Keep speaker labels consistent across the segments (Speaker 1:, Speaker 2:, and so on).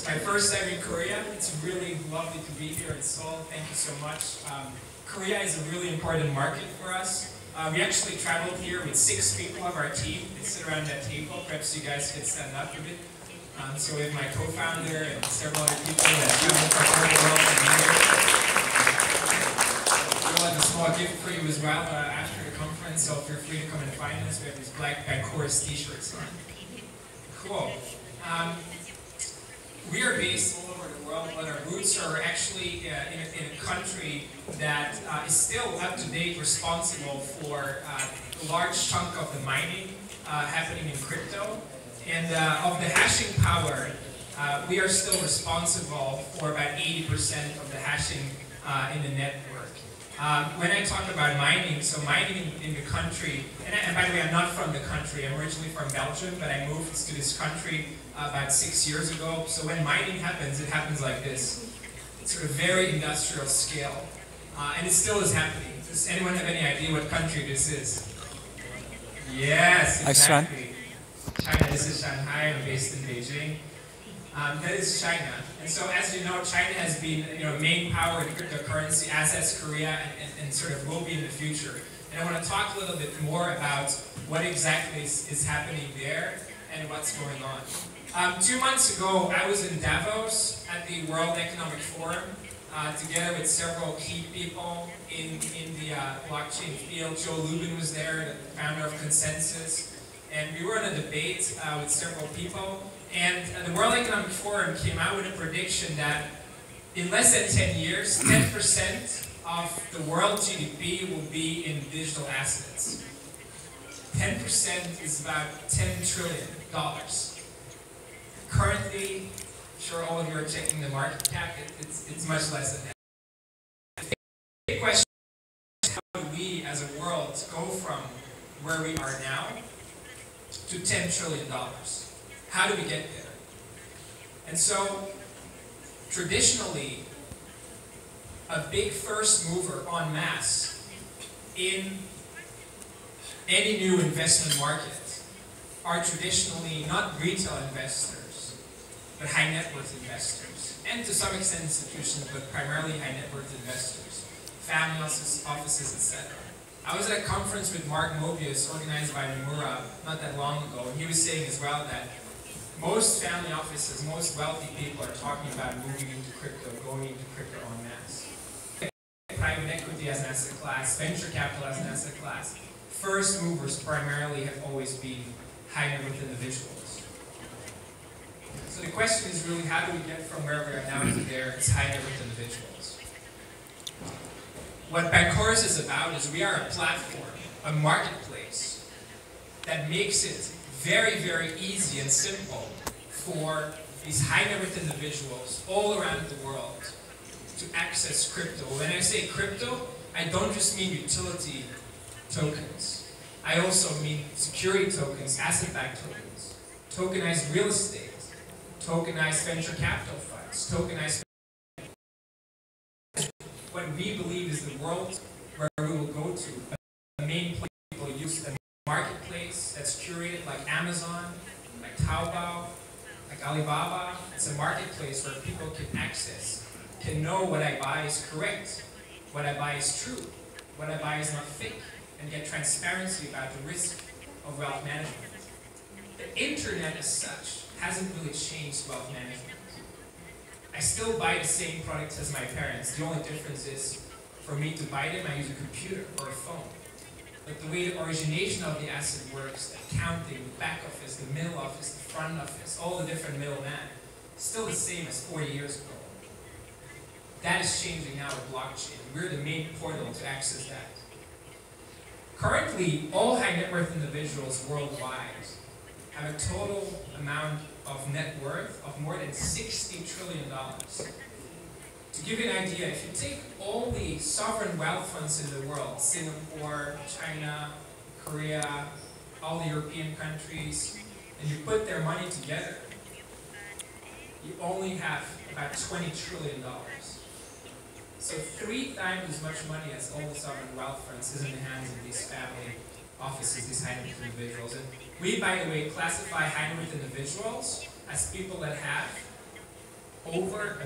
Speaker 1: my first time in Korea. It's really lovely to be here in Seoul. Thank you so much. Korea is a really important market for us. We actually traveled here with 6 people of our team. They sit around that table. Perhaps you guys could stand up a bit. So we have my co-founder and several other people that traveled from all the world and here. We'll have a small gift for you as well after the conference, so feel free to come and find us. We have these black Bankrous t-shirts on. Cool. We are based all over the world, but our roots are actually in a country that is still up-to-date, responsible for a large chunk of the mining happening in crypto. And of the hashing power, we are still responsible for about 80% of the hashing in the network. When I talk about mining, so mining in the country, and by the way, I'm not from the country. I'm originally from Belgium, but I moved to this country about 6 years ago. So when mining happens, it happens like this. It's sort of very industrial scale. And it still is happening. Does anyone have any idea what country this is? Yes, exactly. China. This is Shanghai. I'm based in Beijing. That is China. And so, as you know, China has been, main power in cryptocurrency, as has Korea, and sort of will be in the future. And I want to talk a little bit more about what exactly is happening there and what's going on. 2 months ago, I was in Davos at the World Economic Forum, together with several key people in the blockchain field. Joe Lubin was there, the founder of Consensus. And we were in a debate with several people, and the World Economic Forum came out with a prediction that in less than 10 years, 10% of the world GDP will be in digital assets. 10% is about $10 trillion. Currently, I'm sure all of you are checking the market cap, it's much less than that. The big question is, how do we as a world go from where we are now to $10 trillion. How do we get there? And so, traditionally, a big first mover en masse in any new investment market are traditionally not retail investors, but high net worth investors. And to some extent institutions, but primarily high net worth investors, family offices, etc. I was at a conference with Mark Mobius, organized by Nomura, not that long ago, and he was saying as well that most family offices, most wealthy people are talking about moving into crypto, going into crypto en masse. Private equity as an asset class, venture capital as an asset class, first movers primarily have always been high net worth individuals. So the question is really, how do we get from where we are now to there as high net worth individuals? What Bankrous is about is we are a platform, a marketplace, that makes it very, very easy and simple for these high net worth individuals all around the world to access crypto. When I say crypto, I don't just mean utility tokens. I also mean security tokens, asset-backed tokens, tokenized real estate, tokenized venture capital funds, tokenized. What we believe is the world where we will go to. The main place people use a marketplace that's curated like Amazon, like Taobao, like Alibaba. It's a marketplace where people can access, can know what I buy is correct, what I buy is true, what I buy is not fake, and get transparency about the risk of wealth management. The internet as such hasn't really changed wealth management. I still buy the same products as my parents. The only difference is, for me to buy them, I use a computer or a phone. But the way the origination of the asset works, the accounting, the back office, the middle office, the front office, all the different middlemen, still the same as 40 years ago. That is changing now with blockchain. We're the main portal to access that. Currently, all high net worth individuals worldwide have a total amount of net worth of more than $60 trillion. To give you an idea, if you take all the sovereign wealth funds in the world, Singapore, China, Korea, all the European countries, and you put their money together, you only have about $20 trillion. So 3 times as much money as all the sovereign wealth funds is in the hands of these family offices, these high net worth individuals. And we, by the way, classify high net worth individuals as people that have over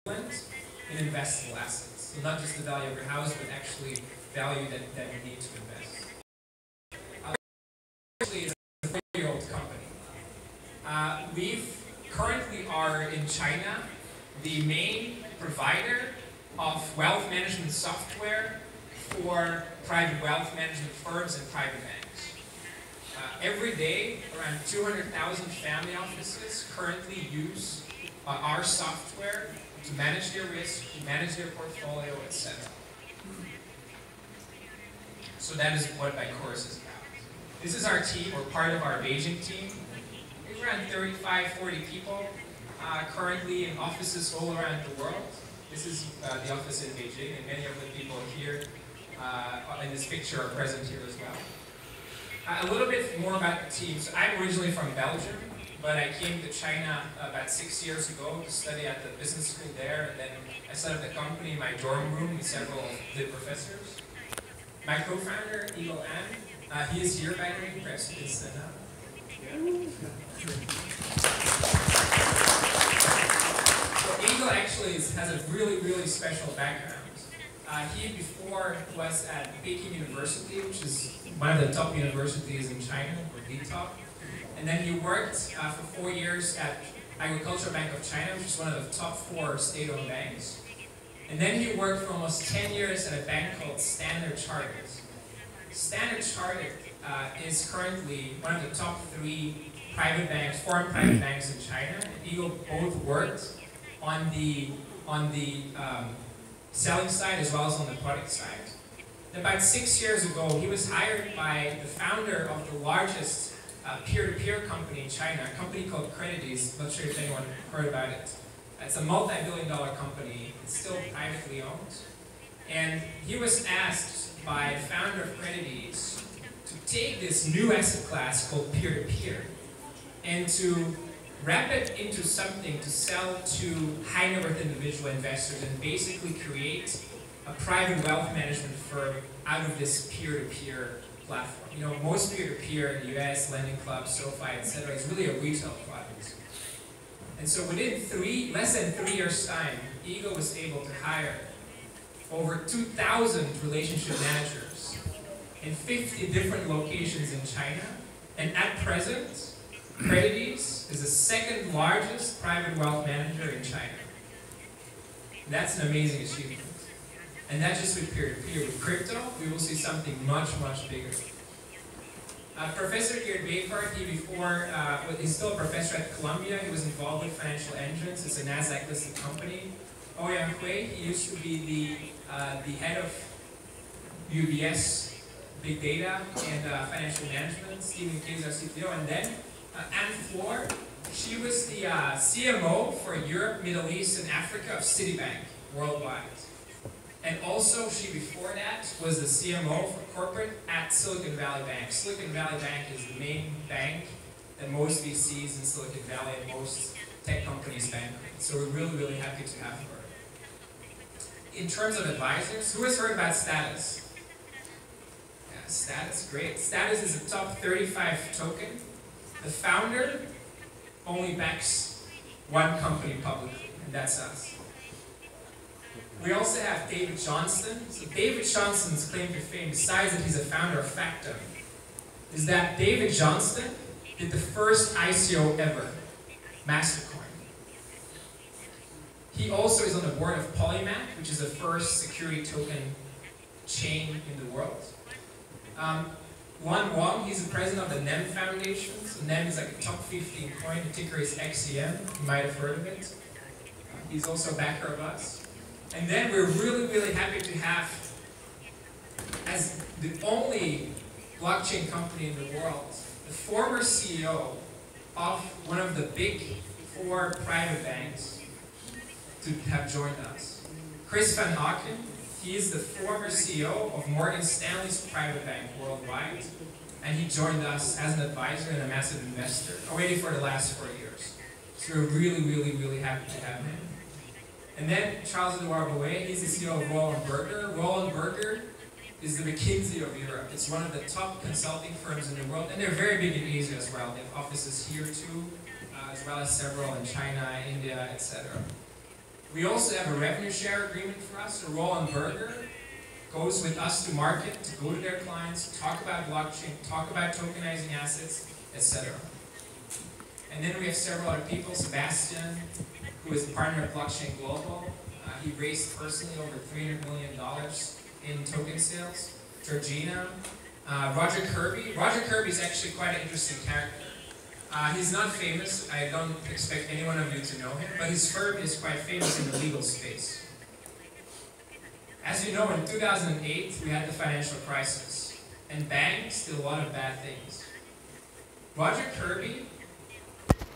Speaker 1: $1 in investable assets. So not just the value of your house, but actually value that you need to invest. Actually, it's a 4-year-old company. We currently are in China the main provider of wealth management software for private wealth management firms and private banks. Every day, around 200,000 family offices currently use our software to manage their risk, to manage their portfolio, etc. So that is what Bankrous is about. This is our team, or part of our Beijing team. There's around 35, 40 people currently in offices all around the world. This is the office in Beijing, and many of the people here in this picture are present here as well. A little bit more about the team. So I'm originally from Belgium, but I came to China about 6 years ago to study at the business school there, and then I set up the company in my dorm room with several of the professors. My co-founder, Eagle An, he is here by the way, perhaps you can stand up. So Eagle actually has a really special background. He before was at Peking University, which is one of the top universities in China, or the top. And then he worked for 4 years at Agricultural Bank of China, which is one of the top 4 state-owned banks. And then he worked for almost 10 years at a bank called Standard Chartered. Standard Chartered is currently one of the top 3 private banks, foreign private banks in China. And Eagle both worked on the selling side as well as on the product side. And about 6 years ago, he was hired by the founder of the largest peer-to-peer company in China, a company called Creditys. Not sure if anyone heard about it. It's a multi-billion-dollar company. It's still privately owned. And he was asked by the founder of Creditys to take this new asset class called peer-to-peer and to wrap it into something to sell to high-net-worth individual investors and basically create a private wealth management firm out of this peer-to-peer platform. You know, most peer-to-peer in the US, lending clubs, SoFi, etc., is really a retail product. And so within less than 3 years' time, Eagle was able to hire over 2,000 relationship managers in 50 different locations in China. And at present, Creditys is the 2nd largest private wealth manager in China. And that's an amazing achievement. And that's just with peer-to-peer. With crypto, we will see something much bigger. Professor Gerd Bekart, he's still a professor at Columbia. He was involved with Financial Engines. It's a NASDAQ-listed company. Ouyang Hui, he used to be the head of UBS Big Data and Financial Management. Stephen King's our CTO. And then Anne Floor, she was the CMO for Europe, Middle East, and Africa of Citibank worldwide. And also, she before that was the CMO for corporate at Silicon Valley Bank. Silicon Valley Bank is the main bank that most VCs in Silicon Valley and most tech companies bank with. So we're really happy to have her. In terms of advisors, who has heard about Status? Yeah, Status, great. Status is a top 35 token. The founder only backs one company publicly, and that's us. We also have David Johnston. So David Johnston's claim to fame, besides that he's a founder of Factum, is that David Johnston did the first ICO ever, Mastercoin. He also is on the board of Polymath, which is the first security token chain in the world. Wan Wang, he's the president of the NEM Foundation. So NEM is like a top 15 coin. The ticker is XEM. You might have heard of it. He's also a backer of us. And then we're really happy to have, as the only blockchain company in the world, the former CEO of one of the big 4 private banks to have joined us. Chris Van Hocken, he is the former CEO of Morgan Stanley's private bank worldwide, and he joined us as an advisor and a massive investor, already for the last 4 years. So we're really happy to have him. And then Charles Edouard Bouet, he's the CEO of Roland Berger. Roland Berger is the McKinsey of Europe. It's one of the top consulting firms in the world, and they're very big in Asia as well. They have offices here too, as well as several in China, India, etc. We also have a revenue share agreement for us. So Roland Berger goes with us to market, to go to their clients, talk about blockchain, talk about tokenizing assets, etc. And then we have several other people. Sebastian, who is a partner at Blockchain Global. He raised personally over $300 million in token sales. Georgina. Roger Kirby. Roger Kirby is actually quite an interesting character. He's not famous. I don't expect any one of you to know him, but his firm is quite famous in the legal space. As you know, in 2008, we had the financial crisis, and banks did a lot of bad things. Roger Kirby,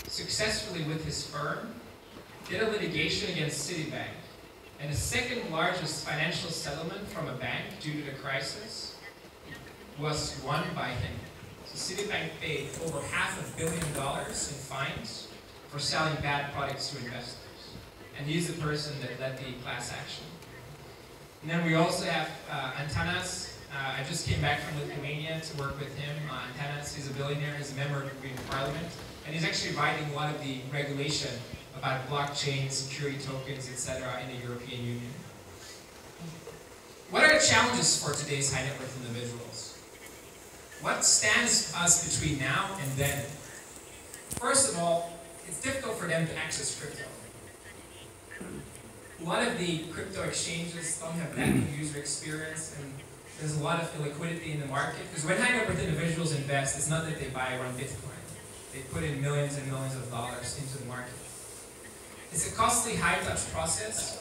Speaker 1: successfully with his firm, did a litigation against Citibank, and the second largest financial settlement from a bank due to the crisis was won by him. So Citibank paid over $500 million in fines for selling bad products to investors. And he's the person that led the class action. And then we also have Antanas. I just came back from Lithuania to work with him. Antanas is a billionaire, he's a member of the Green Parliament, and he's actually writing a lot of the regulation about blockchain, security tokens, etc. in the European Union. What are the challenges for today's high net worth individuals? What stands us between now and then? First of all, it's difficult for them to access crypto. A lot of the crypto exchanges don't have that good user experience, and there's a lot of illiquidity in the market. Because when high net worth individuals invest, it's not that they buy one Bitcoin. They put in millions and millions of dollars into the market. It's a costly, high-touch process.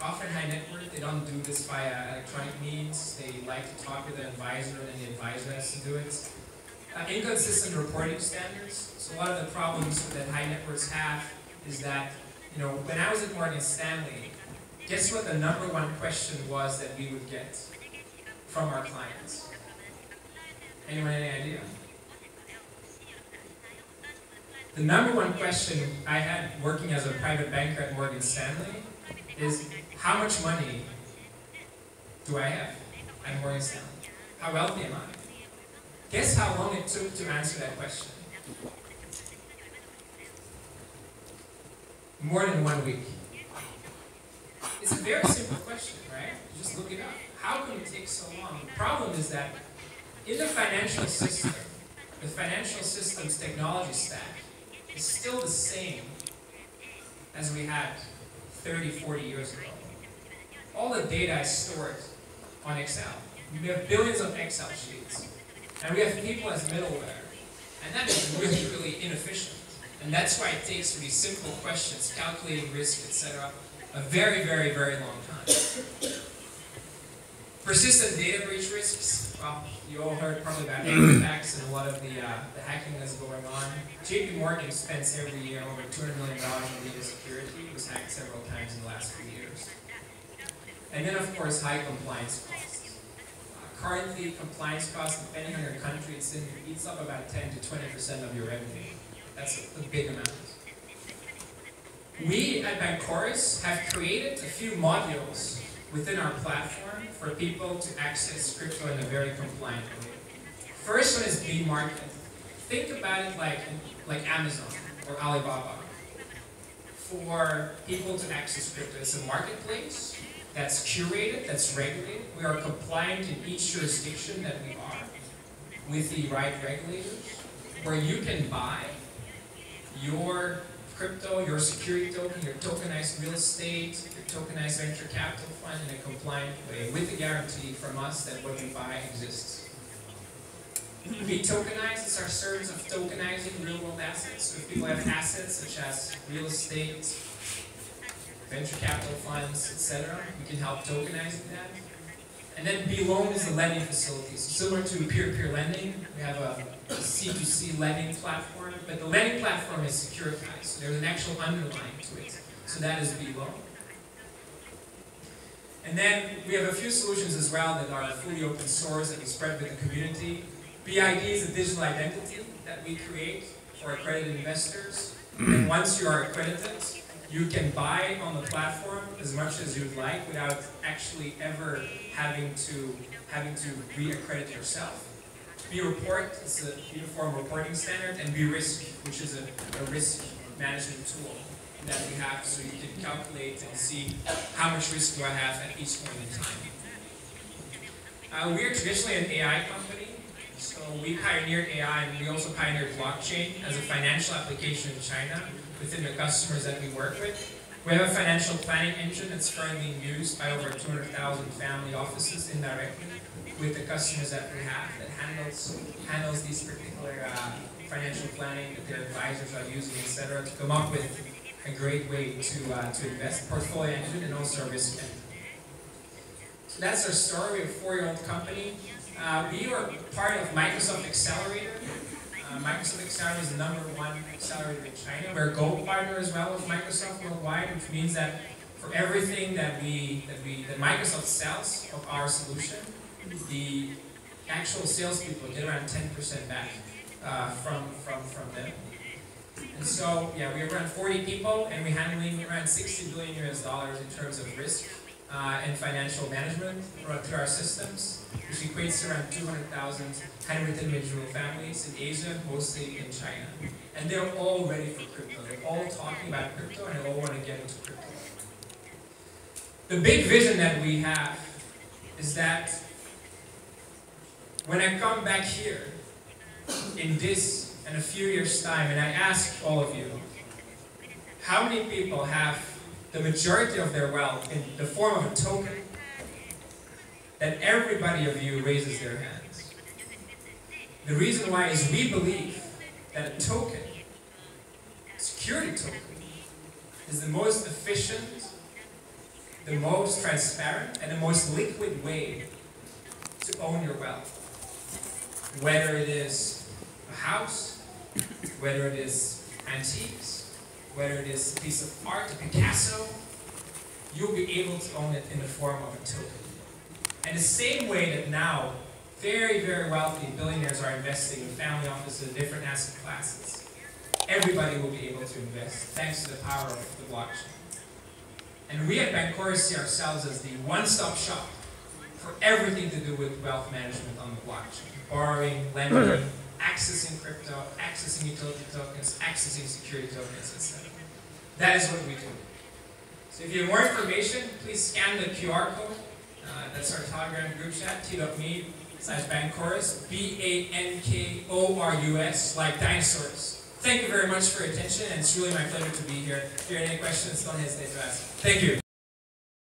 Speaker 1: Often high net worth, they don't do this via electronic means. They like to talk with an advisor, and the advisor has to do it. Inconsistent reporting standards. So a lot of the problems that high net worths have is that, when I was at Morgan Stanley, guess what the #1 question was that we would get from our clients? Anyone any idea? The #1 question I had working as a private banker at Morgan Stanley is, how much money do I have at Morgan Stanley? How wealthy am I? Guess how long it took to answer that question? More than 1 week. It's a very simple question, right? You just look it up. How can it take so long? The problem is that in the financial system's technology stack is still the same as we had 30, 40 years ago. All the data is stored on Excel. We have billions of Excel sheets. And we have people as middleware. And that is really, really inefficient. And that's why it takes for these simple questions, calculating risk, etc., a very, very, very long time. Persistent data breach risks. Well, you all heard probably about attacks and a lot of the hacking that's going on. JP Morgan spends every year over $200 million on data security. It was hacked several times in the last few years. And then, of course, high compliance costs. Currently, compliance costs, depending on your country, it eats up about 10 to 20% of your revenue. That's a big amount. We at Bankrous have created a few modules within our platform for people to access crypto in a very compliant way. First one is B-Market. Think about it like Amazon or Alibaba. For people to access crypto, it's a marketplace that's curated, that's regulated. We are compliant in each jurisdiction that we are with the right regulators, where you can buy your crypto, your security token, your tokenized real estate, your tokenized venture capital fund in a compliant way with a guarantee from us that what we buy exists. We tokenize, it's our service of tokenizing real world assets. So if people have assets such as real estate, venture capital funds, etc., we can help tokenizing that. And then B-Loan is the lending facility. So similar to peer-to-peer lending, we have a C2C lending platform, but the lending platform is securitized. So there's an actual underlying to it. So that is B-Loan. And then we have a few solutions as well that are fully open source that we spread with the community. BID is a digital identity that we create for accredited investors. And once you are accredited, you can buy on the platform as much as you'd like without actually ever having to re-accredit yourself. B-Report is a uniform reporting standard, and B-Risk, which is a risk management tool that we have, so you can calculate and see how much risk do I have at each point in time. We're traditionally an AI company, so we pioneered AI and we also pioneered blockchain as a financial application in China within the customers that we work with. We have a financial planning engine that's currently used by over 200,000 family offices indirectly with the customers that we have that handles these particular financial planning that their advisors are using, etc., to come up with a great way to invest, portfolio engine, and also risk engine. So that's our story. We're a 4-year-old company. We were part of Microsoft Accelerator. Microsoft Accelerator is the #1 accelerator in China. We're a gold partner as well with Microsoft worldwide, which means that for everything that Microsoft sells of our solution, the actual salespeople get around 10% back from them. And so, yeah, we're around 40 people, and we're handling around $60 billion in terms of risk and financial management through our systems, which equates to around 200,000 handwritten individual families in Asia, mostly in China. And they're all ready for crypto. They're all talking about crypto, and they all want to get into crypto. The big vision that we have is that when I come back here in a few years' time, and I ask all of you, how many people have the majority of their wealth in the form of a token, that everybody of you raises their hands. The reason why is we believe that a token, a security token, is the most efficient, the most transparent, and the most liquid way to own your wealth. Whether it is a house, whether it is antiques, whether it is a piece of art, a Picasso, you'll be able to own it in the form of a token. And the same way that now very, very wealthy billionaires are investing in family offices and different asset classes, everybody will be able to invest thanks to the power of the blockchain. And we at Bankrous see ourselves as the one-stop shop for everything to do with wealth management on the blockchain. Borrowing, lending, accessing crypto, accessing utility tokens, accessing security tokens, etc. That is what we do. So if you have more information, please scan the QR code. That's our Telegram group chat, t.me/Bankrous, BANKORUS, like dinosaurs. Thank you very much for your attention, and it's really my pleasure to be here. If you have any questions, don't hesitate to ask. Thank you.